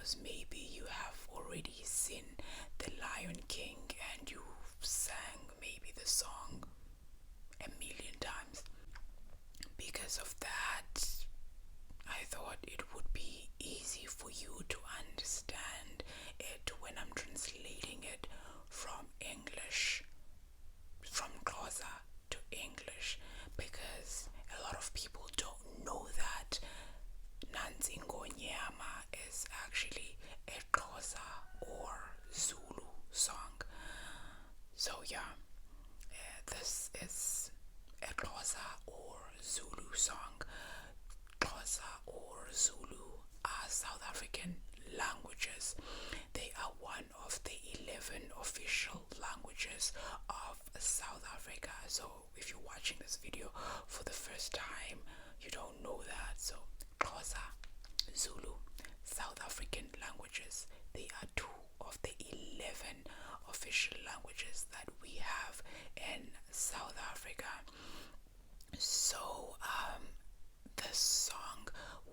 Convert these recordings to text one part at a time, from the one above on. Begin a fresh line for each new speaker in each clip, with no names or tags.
because maybe you have already seen The Lion King and you sang maybe the song a million times. Because of that, I thought it would be easy for you to understand it when I'm translating it from English, from Xhosa to English, because a lot of people don't know that Nansi Ngonyama is actually a Xhosa or Zulu song. So yeah, this is a Xhosa or Zulu song. Xhosa or Zulu are South African languages. They are one of the 11 official languages of South Africa. So if you're watching this video for the first time, you don't know that. So Xhosa, Zulu, South African languages, they are two of the 11 official languages that we have in South Africa. So the song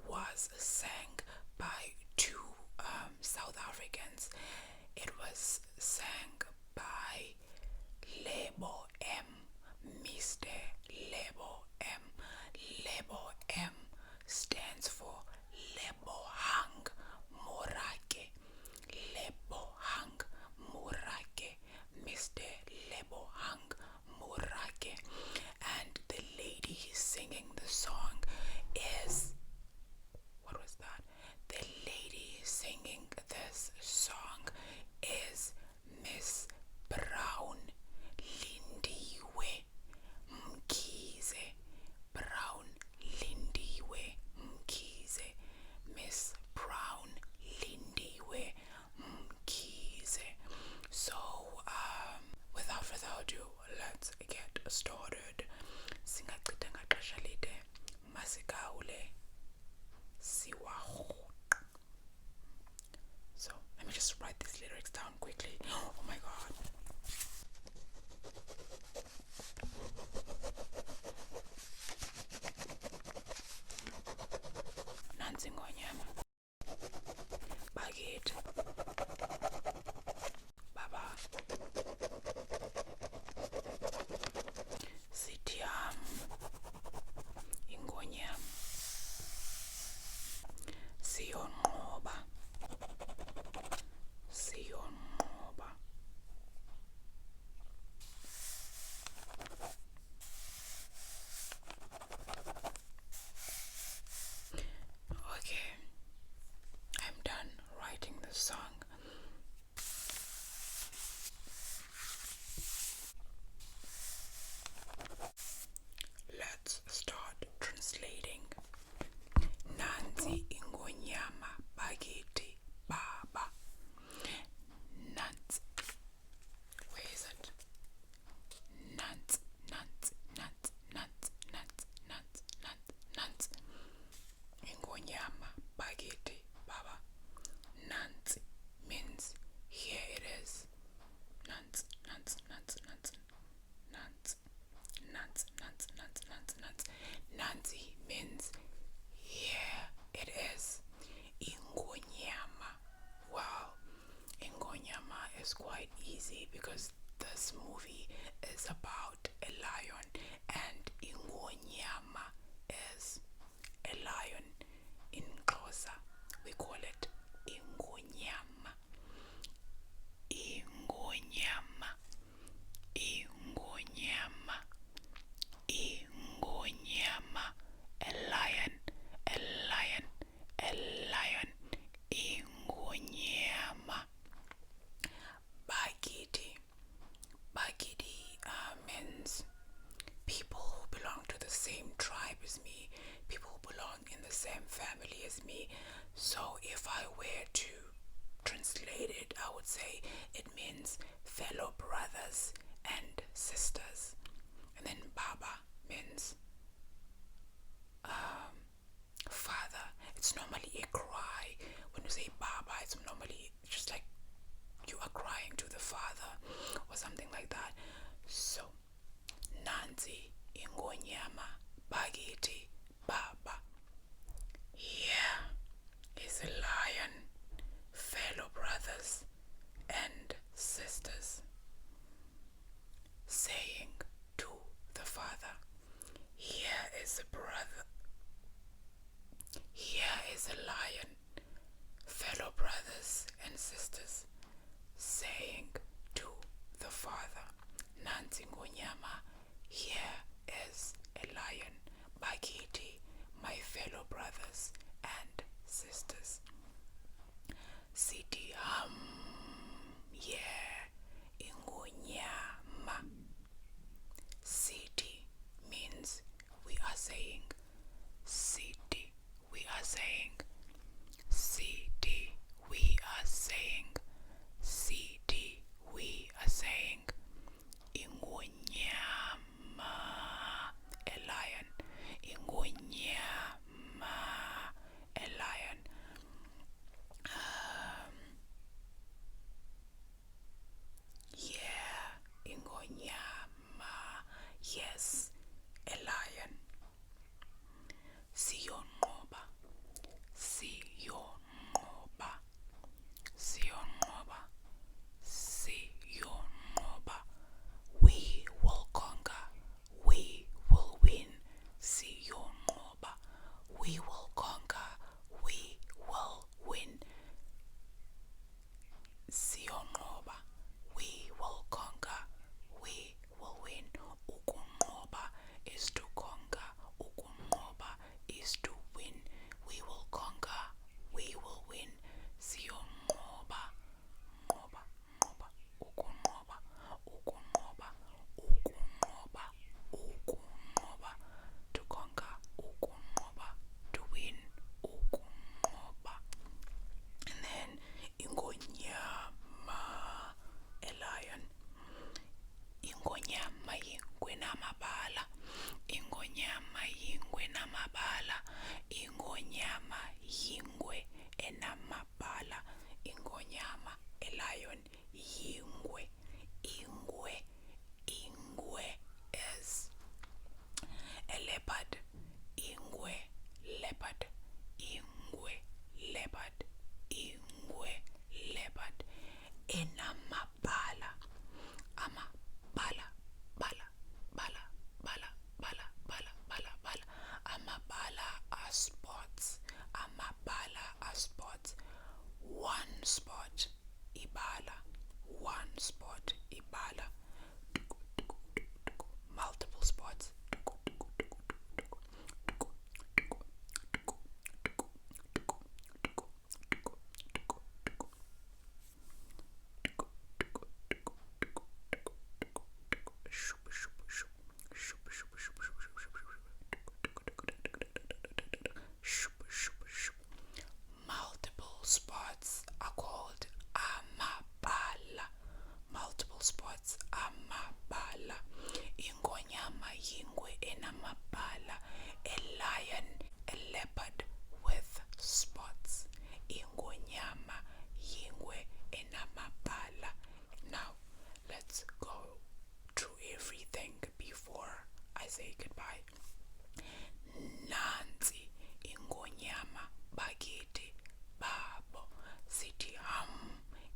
was sang by two South Africans. It was sang by Lebo M, Mr. Lebo M. Lebo M stands for Lebohang Morake. Lebohang Morake, Mr. Lebohang Morake. And the lady singing the song is, what was that? The lady singing this song is Miss Brown Lindiwe Mkhize. Brown Lindiwe Mkhize. Miss Brown Lindiwe Mkhize. So, without further ado, let's get started. Singachitha ngaxesha lide, masigawule siwarhuqe. So let me just write these lyrics down quickly. Oh my god. Nansi Ngonyama, bakithi baba sithi ingonyama siyonqoba, siyonqoba. Okay, I'm done writing this song. Let's start translating. Nansi ingonyama bakithi baba. Nansi. Where is it? Nansi, Nansi, Nansi, Nansi, Nansi, Nansi, Nansi, Nansi. Ingonyama bakithi baba. Nansi means here it is. Nansi, Nansi, Nansi, Nansi. Nansi, Nansi, Nansi, Nansi, Nansi, Nansi. Nansi means here it is. Ingonyama. Wow. Ingonyama is quite easy because this movie is about a lion and Ingonyama is a lion. In Xhosa, we call it Ingonyama. Ingonyama. Ingonyama. Ingonyama. A lion. A lion. A lion. Ingonyama. Bakithi. Bakithi means one spot, ibala. Multiple spots. Multiple spots are called amabala. Multiple spots amabala. Ingonyama yingwe enamabala. A lion, a leopard with spots. Ingonyama yingwe enamabala. Now let's go through everything before I say goodbye. Nansi ingonyama bakithi babo sithi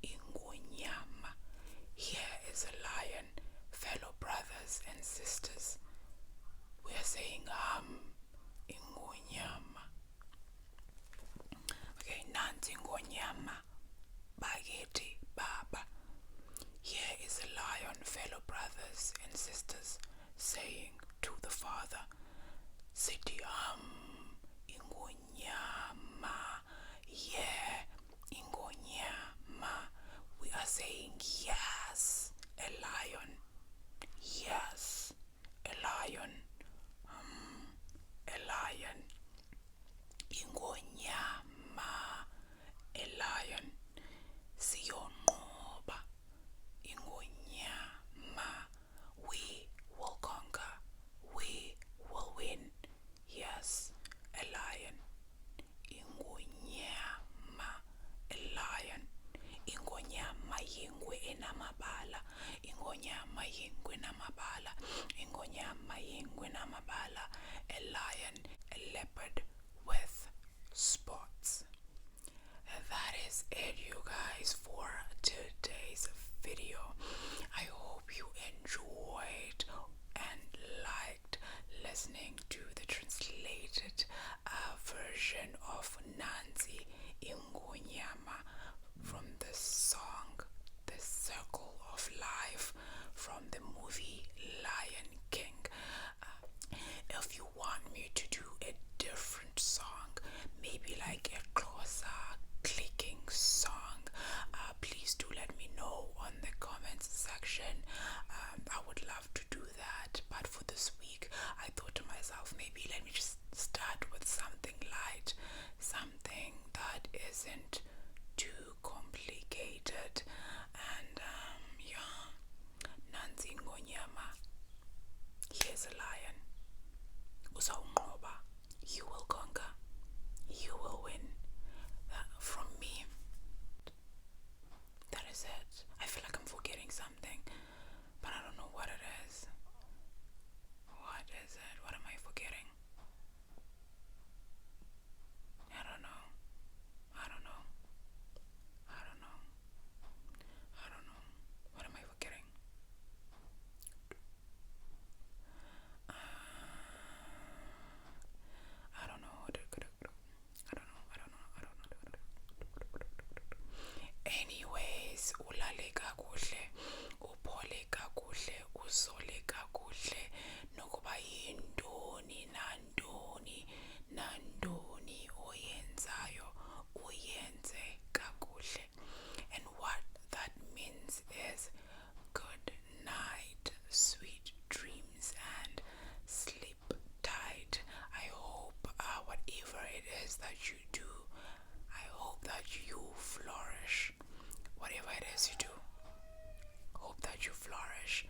ingonyama. Here is a lion, fellow brothers and sisters. We are saying ingonyama. Okay, nansi ingonyama bakithi baba. Here is a lion, fellow brothers and sisters, saying to the Father, sithi ingonyama. Yeah, ingonyama. We are saying yes, a lion. Yes, a lion. A lion. Ingonyama, a lion. Siyonqoba, ingonyama. We will conquer. We will win. Yes, a lion. Ingonyama, a lion. Ingonyama yingwe enamabala. Ingonyama yingwe namabala. Ingonyama yingwe namabala. A lion, a leopard with spots. That is it, you guys, for today's video. I hope you enjoyed and liked listening to the translated version of Nansi Ingonyama from the song The Circle of Life from the movie Lion King. If you want me to do a different song, maybe like a closer clicking song, please do let me know on the comments section. I would love to do that, but for this week I thought to myself, maybe let me just start with something light, something that isn't too complicated. And yeah, Nansi Ngonyama, here's a lion. Uzawunqoba, you will conquer, you will win. From me, that is it. I feel like I'm forgetting something, but I don't know what it is. What is it? What am I forgetting? I don't know. I don't know. I don't know. I don't know. What am I forgetting? I don't know. I don't know. Anyways, ulale kakuhle, uphole kakuhle, uzole kakuhle, nokuba yintoni nantoni oyenzayo, uyenze kakuhle. And what that means is good night, sweet dreams, and sleep tight. I hope whatever it is that you do, I hope that you flourish. Whatever it is you do, hope that you flourish.